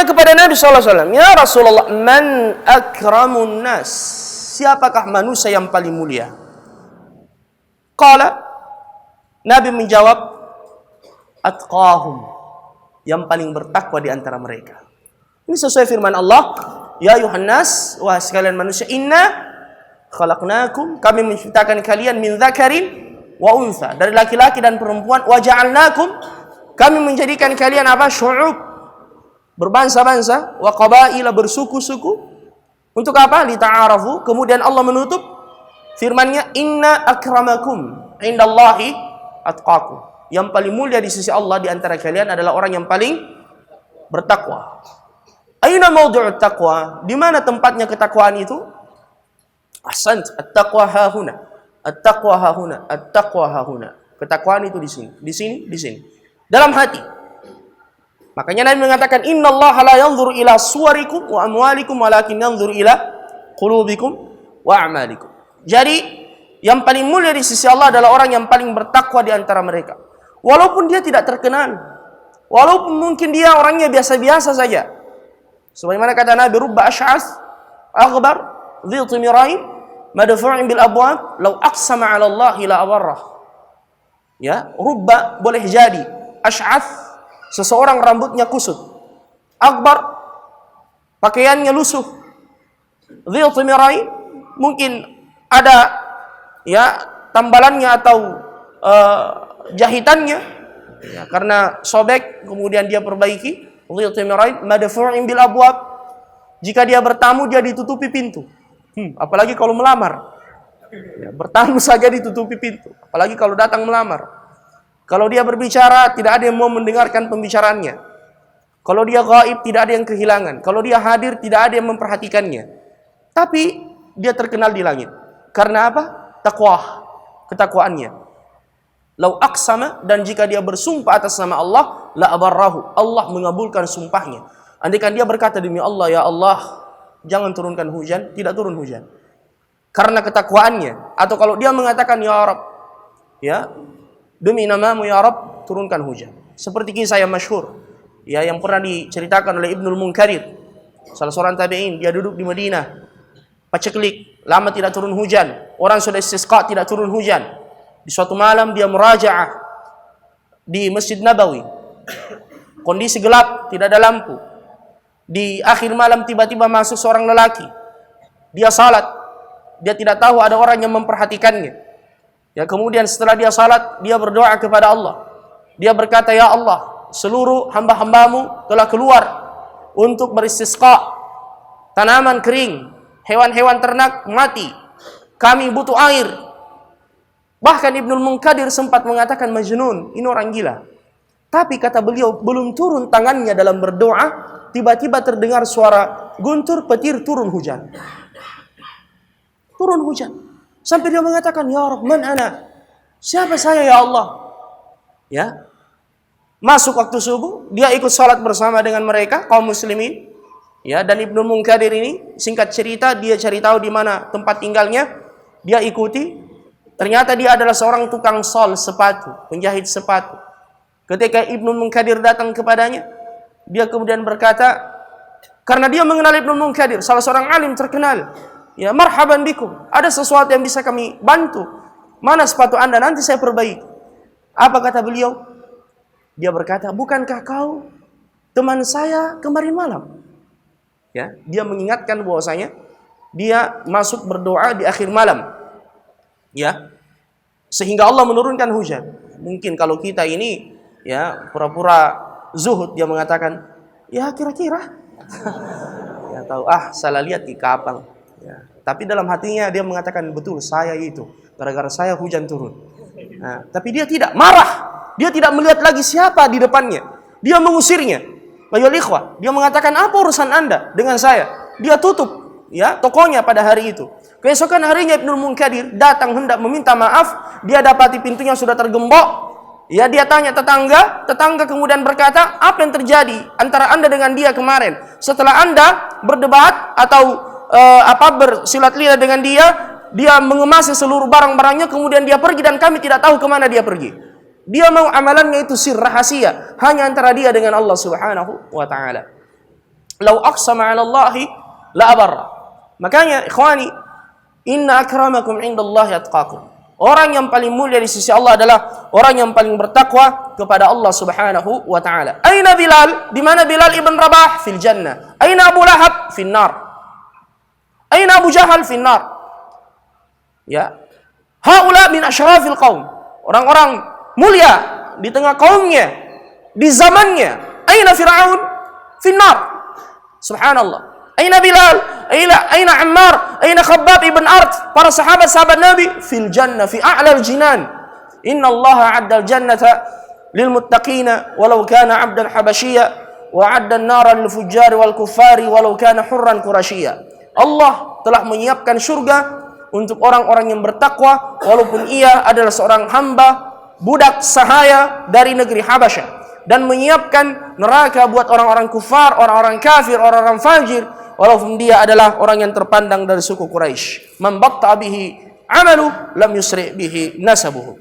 kepada Nabi SAW, "Ya Rasulullah, man akramun nas?" Siapakah manusia yang paling mulia? Qala, Nabi menjawab, atqahum, yang paling bertakwa di antara mereka. Ini sesuai firman Allah, "Ya ayuhan nas," wahai sekalian manusia, "inna khalaqnakum," kami menciptakan kalian, "min dzakarin wa untha," dari laki-laki dan perempuan, "wa ja'alnakum," kami menjadikan kalian apa? Syu'ub, berbangsa-bangsa, "wa qabaila," bersuku-suku. Untuk apa? Lita'arafu. Kemudian Allah menutup firman-Nya, "Inna akramakum indallahi atqakum." Yang paling mulia di sisi Allah di antara kalian adalah orang yang paling bertakwa. Aina mawdu'ut taqwa? Di mana tempatnya ketakwaan itu? Ahsant, at-taqwa hahuna. At-taqwa hahuna. At-taqwa hahuna. Ketakwaan itu di sini, di sini, di sini. Dalam hati. Makanya Nabi mengatakan, "Innallaha la yanzuru ila suwarikum wa amwalikum walakin yanzuru ila qulubikum wa a'malikum." Jadi, yang paling mulia di sisi Allah adalah orang yang paling bertakwa di antara mereka. Walaupun dia tidak terkenal, walaupun mungkin dia orangnya biasa-biasa saja. Sebagaimana kata Nabi, "Rubba ash'as aghbar dhi timirain madfu'in bil abwab law aqsama 'ala Allah la abarrah." Ya, rubba boleh jadi ash'as, seseorang rambutnya kusut, akbar, pakaiannya lusuh, dhi timirain, mungkin ada ya tambalannya atau jahitannya, ya, karena sobek kemudian dia perbaiki, madfu'in bil abwab, jika dia bertamu dia ditutupi pintu. Apalagi kalau melamar, ya, bertamu saja ditutupi pintu, apalagi kalau datang melamar. Kalau dia berbicara tidak ada yang mau mendengarkan pembicaraannya. Kalau dia gaib tidak ada yang kehilangan. Kalau dia hadir tidak ada yang memperhatikannya. Tapi dia terkenal di langit karena apa? Taqwa, ketakwaannya. Lau aqsama, dan jika dia bersumpah atas nama Allah, la abarrahu, Allah mengabulkan sumpahnya. Andaikan dia berkata, "Demi Allah, ya Allah, jangan turunkan hujan," tidak turun hujan. Karena ketakwaannya. Atau kalau dia mengatakan, "Ya Rabb, ya, demi namamu ya Rabb, turunkan hujan." Seperti kisah yang masyhur, ya, yang pernah diceritakan oleh Ibnul Munkadir, salah seorang tabi'in. Dia duduk di Madinah, paceklik, lama tidak turun hujan. Orang sudah istisqa, tidak turun hujan. Di suatu malam dia muraja'ah di Masjid Nabawi. Kondisi gelap, tidak ada lampu. Di akhir malam tiba-tiba masuk seorang lelaki. Dia salat. Dia tidak tahu ada orang yang memperhatikannya. Ya, kemudian setelah dia salat, dia berdoa kepada Allah. Dia berkata, "Ya Allah, seluruh hamba-hambamu telah keluar untuk beristisqa. Tanaman kering, hewan-hewan ternak mati. Kami butuh air." Bahkan Ibnul Munkadir sempat mengatakan majnun, ini orang gila. Tapi kata beliau, belum turun tangannya dalam berdoa, tiba-tiba terdengar suara guntur petir, turun hujan. Turun hujan. Sampai dia mengatakan, "Ya Rabb, man ana?" Siapa saya ya Allah? Ya. Masuk waktu subuh, dia ikut salat bersama dengan mereka, kaum muslimin. Ya, dan Ibnu Munkadir ini singkat cerita, dia cari tahu di mana tempat tinggalnya, dia ikuti. Ternyata dia adalah seorang tukang sol sepatu, penjahit sepatu. Ketika Ibnu Munkadir datang kepadanya, dia kemudian berkata, karena dia mengenal Ibnu Munkadir, salah seorang alim terkenal, "Ya, marhaban bikum, ada sesuatu yang bisa kami bantu. Mana sepatu Anda? Nanti saya perbaiki." Apa kata beliau? Dia berkata, "Bukankah kau teman saya kemarin malam?" Ya, dia mengingatkan bahwasanya dia masuk berdoa di akhir malam. Ya, sehingga Allah menurunkan hujan. Mungkin kalau kita ini ya pura-pura zuhud, dia mengatakan, "Ya kira-kira." Ya tahu, salah lihat di kapal. Ya, tapi dalam hatinya dia mengatakan, "Betul, saya itu gara-gara saya hujan turun." Nah, tapi dia tidak marah. Dia tidak melihat lagi siapa di depannya. Dia mengusirnya. Ayolah ikhwah, dia mengatakan, "Apa urusan Anda dengan saya?" Dia tutup ya tokonya pada hari itu. Keesokan harinya Ibnu Munkadir datang hendak meminta maaf, dia dapati pintunya sudah tergembok. Ya, dia tanya tetangga kemudian berkata, "Apa yang terjadi antara Anda dengan dia kemarin? Setelah Anda berdebat atau bersilat lidah dengan dia, dia mengemasi seluruh barang-barangnya, kemudian dia pergi dan kami tidak tahu kemana dia pergi." Dia mau amalannya itu sir rahasia, hanya antara dia dengan Allah Subhanahu wa taala. Lau aqsama 'ala Allahi la abarra. Makanya ikhwani, inna akramakum 'indallahi atqakum. Orang yang paling mulia di sisi Allah adalah orang yang paling bertakwa kepada Allah Subhanahu wa taala. Aina Bilal? Di mana Bilal ibn Rabah? Fil jannah. Aina Abu Lahab? Fin nar. Aina Abu Jahal? Fin nar. Ya. Haula min asyrafil qaum. Orang-orang mulia di tengah kaumnya, di zamannya. Aina Fir'aun? Fin nar. Subhanallah. Aina Bilal? Aina Ammar? Aina Khabbab ibn Art? Para sahabat-sahabat Nabi fil jannah, fi a'lal jinan. Inna Allah 'adda al-jannata lil muttaqina walau kana 'abdan habashiyya wa 'adda an-nara lil fujjari wal kuffari walau kana hurran qurasyiyya. Allah telah menyiapkan surga untuk orang-orang yang bertakwa walaupun ia adalah seorang hamba budak sahaya dari negeri Habasyah, dan menyiapkan neraka buat orang-orang kufar, orang-orang kafir, orang-orang fajir walaupun dia adalah orang yang terpandang dari suku Quraisy. Man batta bihi amalu lam yusri bihi nasabuhu.